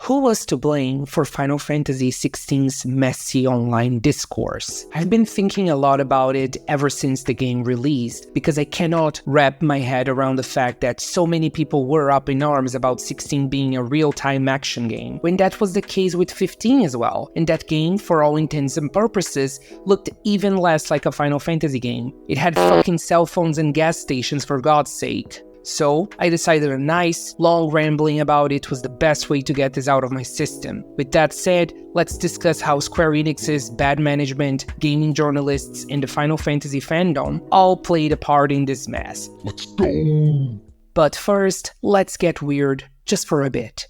Who was to blame for Final Fantasy XVI's messy online discourse? I've been thinking a lot about it ever since the game released, because I cannot wrap my head around the fact that so many people were up in arms about 16 being a real-time action game, when that was the case with 15 as well, and that game, for all intents and purposes, looked even less like a Final Fantasy game. It had fucking cell phones and gas stations, for God's sake. So, I decided a nice, long rambling about it was the best way to get this out of my system. With that said, let's discuss how Square Enix's bad management, gaming journalists, and the Final Fantasy fandom all played a part in this mess. Let's go! But first, let's get weird, just for a bit.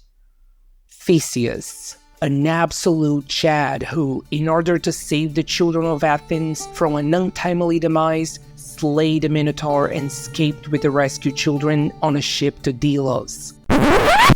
Theseus. An absolute Chad who, in order to save the children of Athens from an untimely demise, slayed the Minotaur and escaped with the rescued children on a ship to Delos.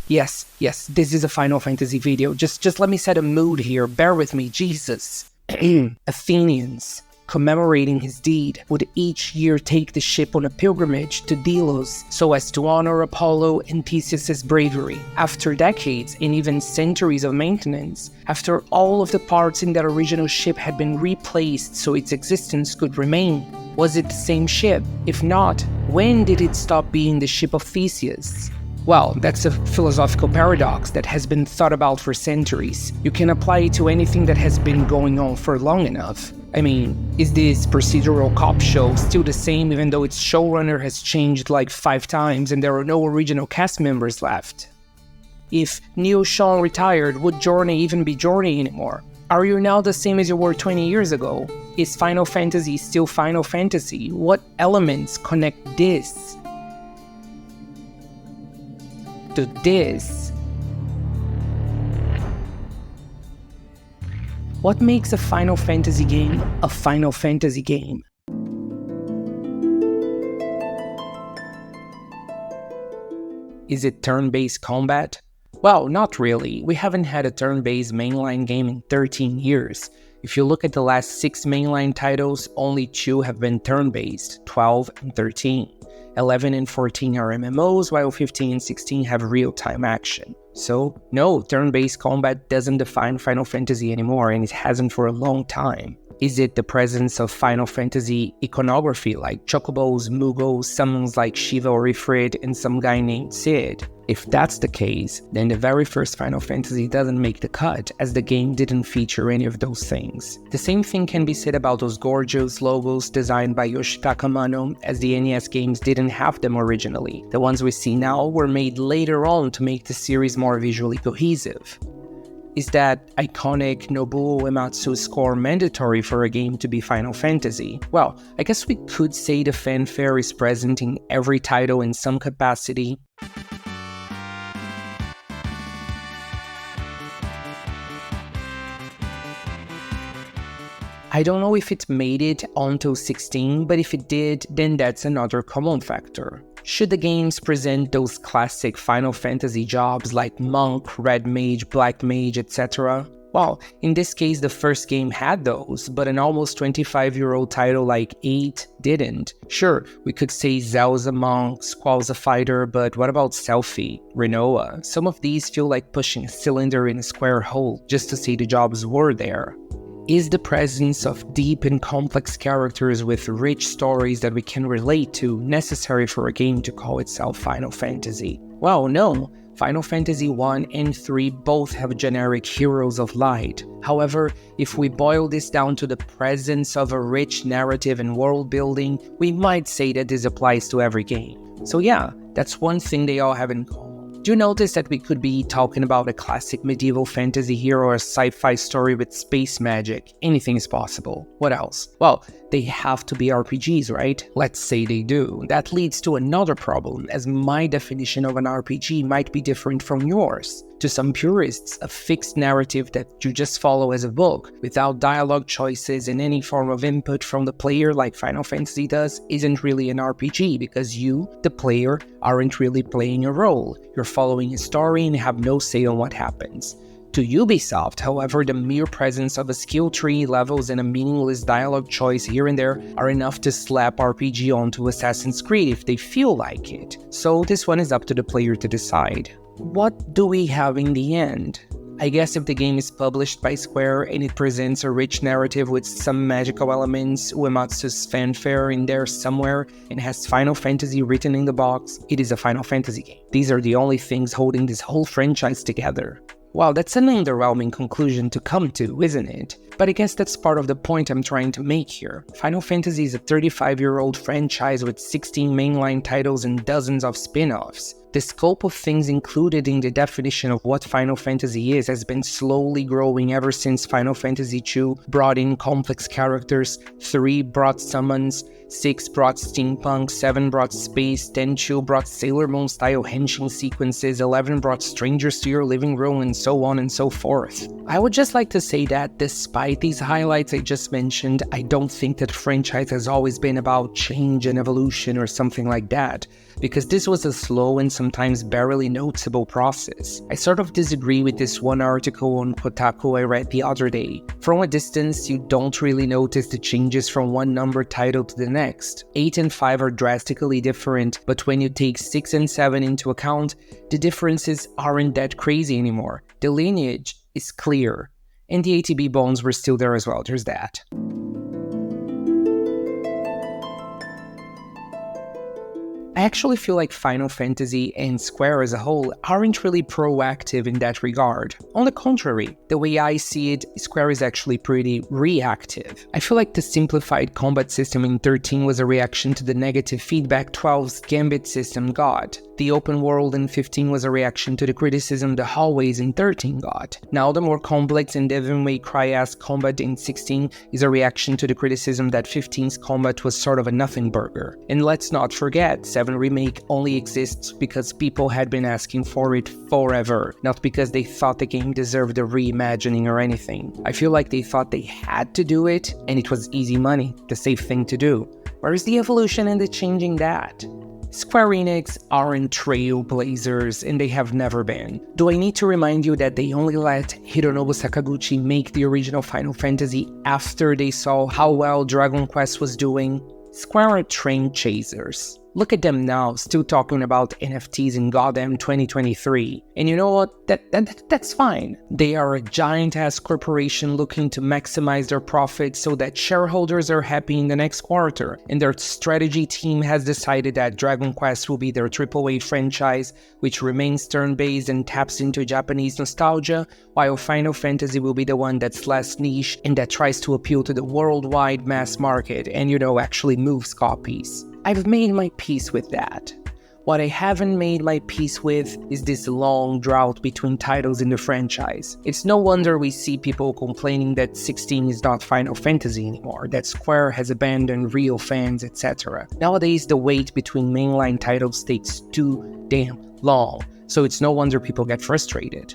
Yes, this is a Final Fantasy video. Just let me set a mood here. Bear with me, Jesus. Athenians, commemorating his deed, would each year take the ship on a pilgrimage to Delos so as to honor Apollo and Theseus' bravery. After decades and even centuries of maintenance, after all of the parts in that original ship had been replaced so its existence could remain, was it the same ship? If not, when did it stop being the Ship of Theseus? Well, that's a philosophical paradox that has been thought about for centuries. You can apply it to anything that has been going on for long enough. I mean, is this procedural cop show still the same even though its showrunner has changed like 5 times and there are no original cast members left? If Neo Sean retired, would Journey even be Journey anymore? Are you now the same as you were 20 years ago? Is Final Fantasy still Final Fantasy? What elements connect this to this? What makes a Final Fantasy game a Final Fantasy game? Is it turn-based combat? Well, not really. We haven't had a turn-based mainline game in 13 years. If you look at the last 6 mainline titles, only 2 have been turn-based, 12 and 13. 11 and 14 are MMOs, while 15 and 16 have real-time action. So, no, turn-based combat doesn't define Final Fantasy anymore, and it hasn't for a long time. Is it the presence of Final Fantasy iconography like chocobos, Moogles, summons like Shiva or Ifrit, and some guy named Sid? If that's the case, then the very first Final Fantasy doesn't make the cut, as the game didn't feature any of those things. The same thing can be said about those gorgeous logos designed by Yoshitaka Mano, as the NES games didn't have them originally. The ones we see now were made later on to make the series more visually cohesive. Is that iconic Nobuo Uematsu score mandatory for a game to be Final Fantasy? Well, I guess we could say the fanfare is present in every title in some capacity. I don't know if it made it onto 16, but if it did, then that's another common factor. Should the games present those classic Final Fantasy jobs like Monk, Red Mage, Black Mage, etc.? Well, in this case the first game had those, but an almost 25-year-old title like 8 didn't. Sure, we could say Zel's a Monk, Squall's a Fighter, but what about Selphie, Rinoa? Some of these feel like pushing a cylinder in a square hole just to say the jobs were there. Is the presence of deep and complex characters with rich stories that we can relate to necessary for a game to call itself Final Fantasy? Well, no. Final Fantasy I and 3 both have generic heroes of light. However, if we boil this down to the presence of a rich narrative and world building, we might say that this applies to every game. So yeah, that's one thing they all have in common. Do you notice that we could be talking about a classic medieval fantasy hero or a sci-fi story with space magic? Anything is possible. What else? Well, they have to be RPGs, right? Let's say they do. That leads to another problem, as my definition of an RPG might be different from yours. To some purists, a fixed narrative that you just follow as a book, without dialogue choices and any form of input from the player like Final Fantasy does, isn't really an RPG, because you, the player, aren't really playing a role. You're following a story and have no say on what happens. To Ubisoft, however, the mere presence of a skill tree, levels, and a meaningless dialogue choice here and there are enough to slap RPG onto Assassin's Creed if they feel like it. So this one is up to the player to decide. What do we have in the end? I guess if the game is published by Square and it presents a rich narrative with some magical elements, Uematsu's fanfare in there somewhere, and has Final Fantasy written in the box, it is a Final Fantasy game. These are the only things holding this whole franchise together. Wow, that's an underwhelming conclusion to come to, isn't it? But I guess that's part of the point I'm trying to make here. Final Fantasy is a 35-year-old franchise with 16 mainline titles and dozens of spin-offs. The scope of things included in the definition of what Final Fantasy is has been slowly growing ever since Final Fantasy II brought in complex characters, 3 brought summons, 6 brought steampunk, 7 brought space, 10-2 brought Sailor Moon-style henshin sequences, 11 brought strangers to your living room, and so on and so forth. I would just like to say that, despite these highlights I just mentioned, I don't think that the franchise has always been about change and evolution or something like that, because this was a slow and sometimes barely noticeable process. I sort of disagree with this one article on Kotaku I read the other day. From a distance, you don't really notice the changes from one number title to the next. 8 and 5 are drastically different, but when you take 6 and 7 into account, the differences aren't that crazy anymore. The lineage is clear, and the ATB bones were still there as well, there's that. I actually feel like Final Fantasy and Square as a whole aren't really proactive in that regard. On the contrary, the way I see it, Square is actually pretty reactive. I feel like the simplified combat system in 13 was a reaction to the negative feedback 12's Gambit system got. The open world in 15 was a reaction to the criticism the hallways in 13 got. Now the more complex and Devil May Cry-esque combat in 16 is a reaction to the criticism that 15's combat was sort of a nothing burger. And let's not forget, 7 Remake only exists because people had been asking for it forever, not because they thought the game deserved a reimagining or anything. I feel like they thought they had to do it, and it was easy money, the safe thing to do. Where is the evolution and the changing that? Square Enix aren't trailblazers, and they have never been. Do I need to remind you that they only let Hironobu Sakaguchi make the original Final Fantasy after they saw how well Dragon Quest was doing? Square are train chasers. Look at them now, still talking about NFTs in goddamn 2023. And you know what? That's fine. They are a giant-ass corporation looking to maximize their profits so that shareholders are happy in the next quarter. And their strategy team has decided that Dragon Quest will be their AAA franchise, which remains turn-based and taps into Japanese nostalgia, while Final Fantasy will be the one that's less niche and that tries to appeal to the worldwide mass market and, actually moves copies. I've made my peace with that. What I haven't made my peace with is this long drought between titles in the franchise. It's no wonder we see people complaining that 16 is not Final Fantasy anymore, that Square has abandoned real fans, etc. Nowadays, the wait between mainline titles takes too damn long, so it's no wonder people get frustrated.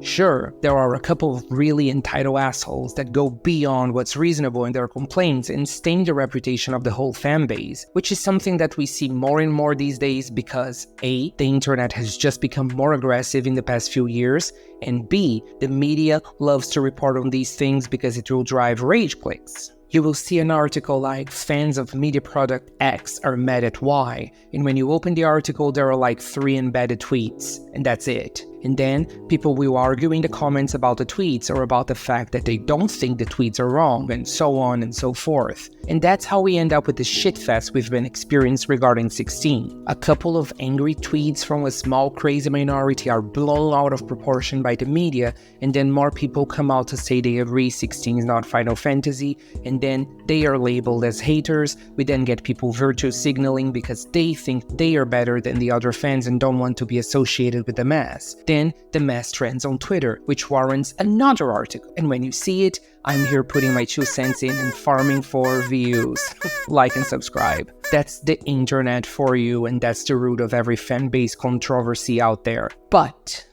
Sure, there are a couple of really entitled assholes that go beyond what's reasonable in their complaints and stain the reputation of the whole fanbase, which is something that we see more and more these days because A, the internet has just become more aggressive in the past few years, and B, the media loves to report on these things because it will drive rage clicks. You will see an article like, fans of media product X are mad at Y, and when you open the article there are like 3 embedded tweets, and that's it. And then, people will argue in the comments about the tweets or about the fact that they don't think the tweets are wrong, and so on and so forth. And that's how we end up with the shitfest we've been experiencing regarding 16. A couple of angry tweets from a small crazy minority are blown out of proportion by the media, and then more people come out to say they agree 16 is not Final Fantasy, and then they are labeled as haters. We then get people virtue signaling because they think they are better than the other fans and don't want to be associated with the mass. Then the mass trends on Twitter, which warrants another article. And when you see it, I'm here putting my 2 cents in and farming for views. Like and subscribe. That's the internet for you, and that's the root of every fan-based controversy out there. But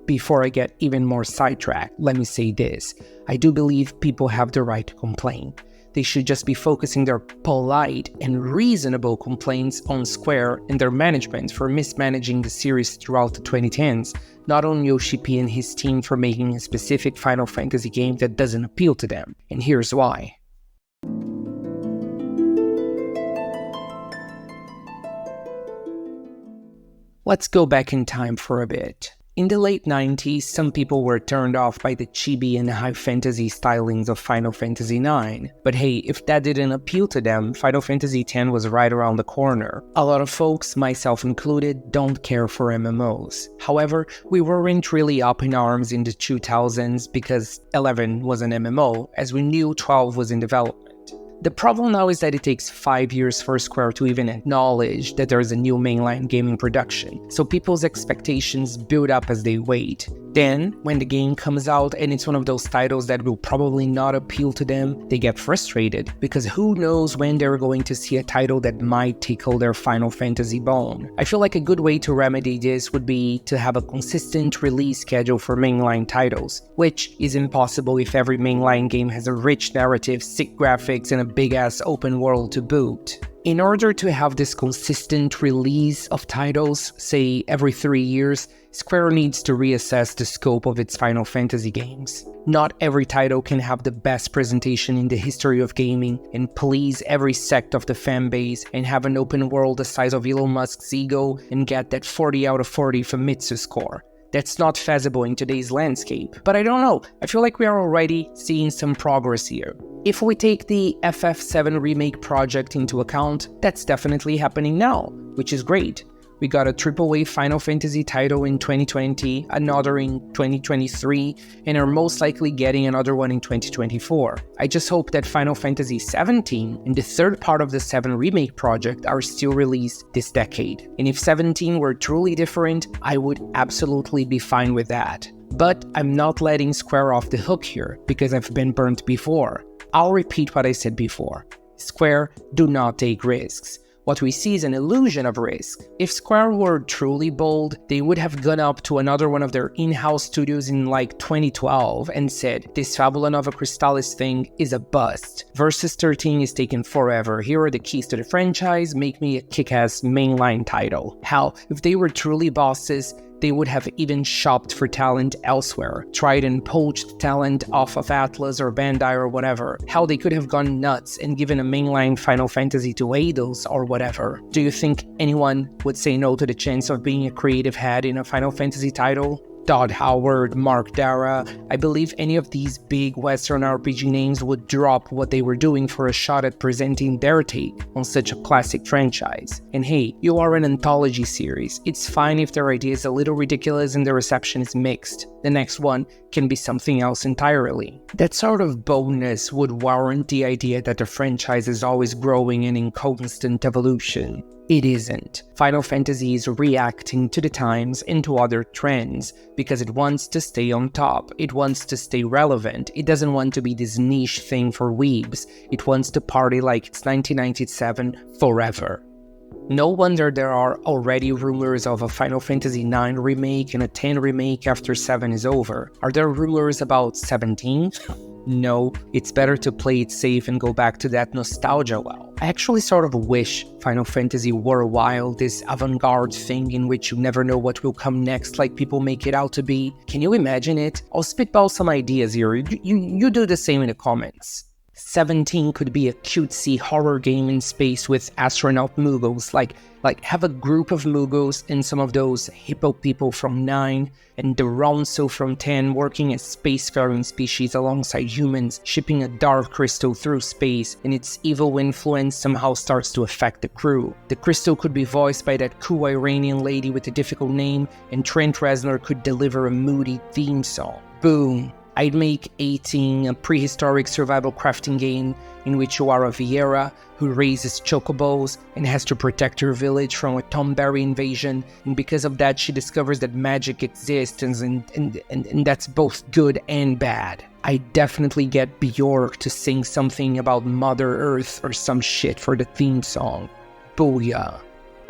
before I get even more sidetracked, let me say this. I do believe people have the right to complain. They should just be focusing their polite and reasonable complaints on Square and their management for mismanaging the series throughout the 2010s, not on Yoshi P and his team for making a specific Final Fantasy game that doesn't appeal to them. And here's why. Let's go back in time for a bit. In the late 90s, some people were turned off by the chibi and high fantasy stylings of Final Fantasy IX. But hey, if that didn't appeal to them, Final Fantasy X was right around the corner. A lot of folks, myself included, don't care for MMOs. However, we weren't really up in arms in the 2000s because 11 was an MMO, as we knew 12 was in development. The problem now is that it takes 5 years for Square to even acknowledge that there is a new mainline game in production, so people's expectations build up as they wait. Then, when the game comes out and it's one of those titles that will probably not appeal to them, they get frustrated, because who knows when they're going to see a title that might tickle their Final Fantasy bone. I feel like a good way to remedy this would be to have a consistent release schedule for mainline titles, which is impossible if every mainline game has a rich narrative, sick graphics, and a big-ass open world to boot. In order to have this consistent release of titles, say every 3 years, Square needs to reassess the scope of its Final Fantasy games. Not every title can have the best presentation in the history of gaming and please every sect of the fanbase and have an open world the size of Elon Musk's ego and get that 40 out of 40 Famitsu score. That's not feasible in today's landscape. But I don't know, I feel like we are already seeing some progress here. If we take the FF7 remake project into account, that's definitely happening now, which is great. We got a AAA Final Fantasy title in 2020, another in 2023, and are most likely getting another one in 2024. I just hope that Final Fantasy XVII and the third part of the 7 remake project are still released this decade. And if 17 were truly different, I would absolutely be fine with that. But I'm not letting Square off the hook here, because I've been burnt before. I'll repeat what I said before. Square do not take risks. What we see is an illusion of risk. If Square were truly bold, they would have gone up to another one of their in-house studios in like 2012 and said, this Fabula Nova Crystallis thing is a bust. Versus 13 is taking forever. Here are the keys to the franchise, make me a kick-ass mainline title. Hell, if they were truly bosses, they would have even shopped for talent elsewhere, tried and poached talent off of Atlas or Bandai or whatever. Hell, they could have gone nuts and given a mainline Final Fantasy to Eidos or whatever. Do you think anyone would say no to the chance of being a creative head in a Final Fantasy title? Todd Howard, Mark Dara, I believe any of these big Western RPG names would drop what they were doing for a shot at presenting their take on such a classic franchise. And hey, you are an anthology series. It's fine if their idea is a little ridiculous and the reception is mixed. The next one can be something else entirely. That sort of boldness would warrant the idea that the franchise is always growing and in constant evolution. It isn't. Final Fantasy is reacting to the times and to other trends because it wants to stay on top. It wants to stay relevant. It doesn't want to be this niche thing for weebs. It wants to party like it's 1997 forever. No wonder there are already rumors of a Final Fantasy IX remake and a 10 remake after 7 is over. Are there rumors about 17? No, it's better to play it safe and go back to that nostalgia well. I actually sort of wish Final Fantasy were a while this avant-garde thing in which you never know what will come next like people make it out to be. Can you imagine it? I'll spitball some ideas here, you do the same in the comments. 17 could be a cutesy horror game in space with astronaut Moogles, like have a group of Moogles and some of those hippo people from 9 and the Ronso from 10 working as spacefaring species alongside humans, shipping a dark crystal through space, and its evil influence somehow starts to affect the crew. The crystal could be voiced by that cool Iranian lady with a difficult name, and Trent Reznor could deliver a moody theme song. Boom. I'd make 18 a prehistoric survival crafting game in which you are a Vieira who raises chocobos and has to protect her village from a Tomberry invasion, and because of that she discovers that magic exists and that's both good and bad. I definitely get Bjork to sing something about Mother Earth or some shit for the theme song. Booyah.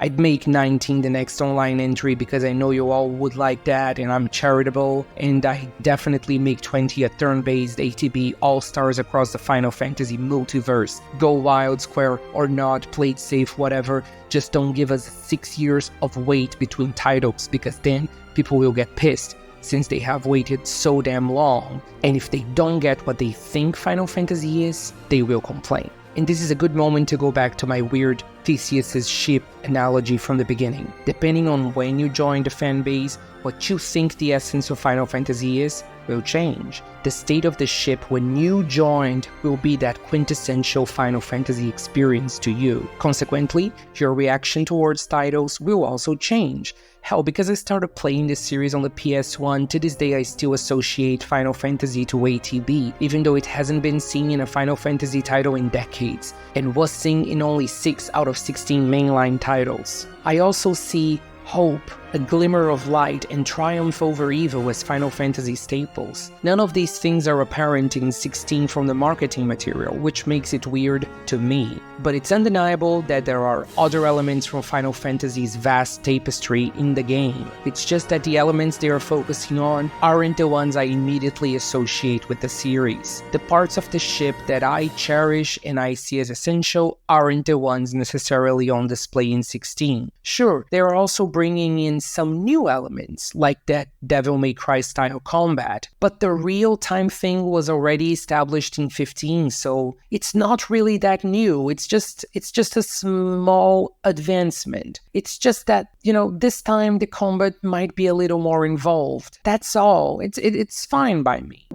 I'd make 19 the next online entry because I know you all would like that and I'm charitable, and I'd definitely make 20 a turn-based ATB all-stars across the Final Fantasy multiverse. Go wild, Square, or not, play it safe, whatever, just don't give us 6 years of wait between titles because then people will get pissed since they have waited so damn long, and if they don't get what they think Final Fantasy is, they will complain. And this is a good moment to go back to my weird Theseus' ship analogy from the beginning. Depending on when you join the fanbase, what you think the essence of Final Fantasy is will change. The state of the ship when you joined will be that quintessential Final Fantasy experience to you. Consequently, your reaction towards titles will also change. Hell, because I started playing this series on the PS1, to this day I still associate Final Fantasy to ATB, even though it hasn't been seen in a Final Fantasy title in decades, and was seen in only 6 out of 16 mainline titles. I also see hope, a glimmer of light, and triumph over evil as Final Fantasy staples. None of these things are apparent in 16 from the marketing material, which makes it weird to me. But it's undeniable that there are other elements from Final Fantasy's vast tapestry in the game. It's just that the elements they are focusing on aren't the ones I immediately associate with the series. The parts of the ship that I cherish and I see as essential aren't the ones necessarily on display in 16. Sure, they are also bringing in some new elements, like that Devil May Cry style combat, but the real-time thing was already established in 15, so it's not really that new. It's just a small advancement. It's just that, this time the combat might be a little more involved. That's all. It's fine by me.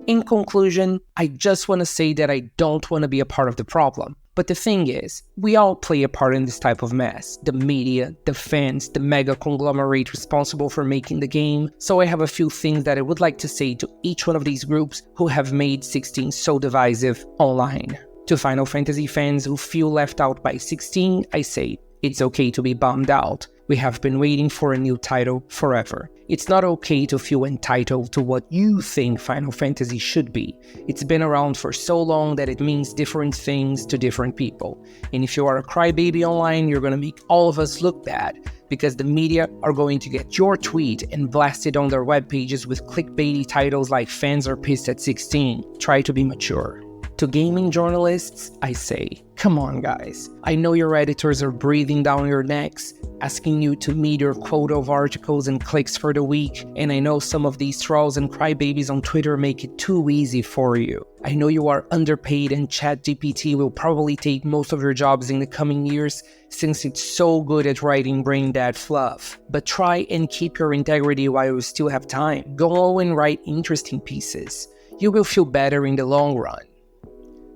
In conclusion, I just want to say that I don't want to be a part of the problem. But the thing is, we all play a part in this type of mess. The media, the fans, the mega conglomerate responsible for making the game. So I have a few things that I would like to say to each one of these groups who have made 16 so divisive online. To Final Fantasy fans who feel left out by 16, I say, it's okay to be bummed out. We have been waiting for a new title forever. It's not okay to feel entitled to what you think Final Fantasy should be. It's been around for so long that it means different things to different people. And if you are a crybaby online, you're gonna make all of us look bad, because the media are going to get your tweet and blast it on their web pages with clickbaity titles like "Fans are pissed at 16. Try to be mature." To gaming journalists, I say, come on guys. I know your editors are breathing down your necks, asking you to meet your quota of articles and clicks for the week, and I know some of these trolls and crybabies on Twitter make it too easy for you. I know you are underpaid and ChatGPT will probably take most of your jobs in the coming years since it's so good at writing brain-dead fluff. But try and keep your integrity while you still have time. Go and write interesting pieces. You will feel better in the long run.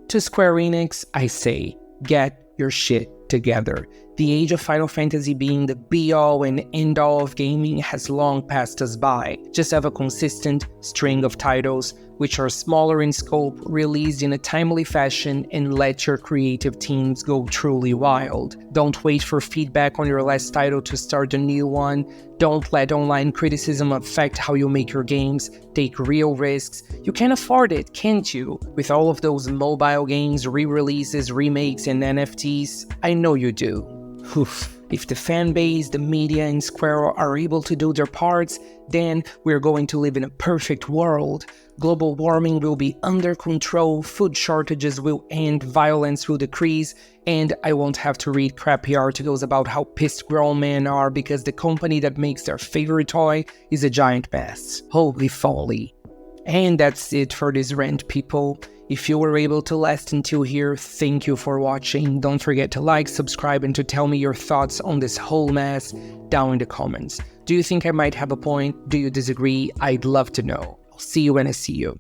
To Square Enix, I say, get your shit together. The age of Final Fantasy being the be-all and end-all of gaming has long passed us by. Just have a consistent string of titles, which are smaller in scope, released in a timely fashion, and let your creative teams go truly wild. Don't wait for feedback on your last title to start a new one. Don't let online criticism affect how you make your games. Take real risks. You can afford it, can't you? With all of those mobile games, re-releases, remakes, and NFTs, I know you do. Oof. If the fanbase, the media, and Square are able to do their parts, then we're going to live in a perfect world. Global warming will be under control, food shortages will end, violence will decrease, and I won't have to read crappy articles about how pissed grown men are because the company that makes their favorite toy is a giant mess. Holy folly. And that's it for this rant, people. If you were able to last until here, thank you for watching. Don't forget to like, subscribe, and to tell me your thoughts on this whole mess down in the comments. Do you think I might have a point? Do you disagree? I'd love to know. I'll see you when I see you.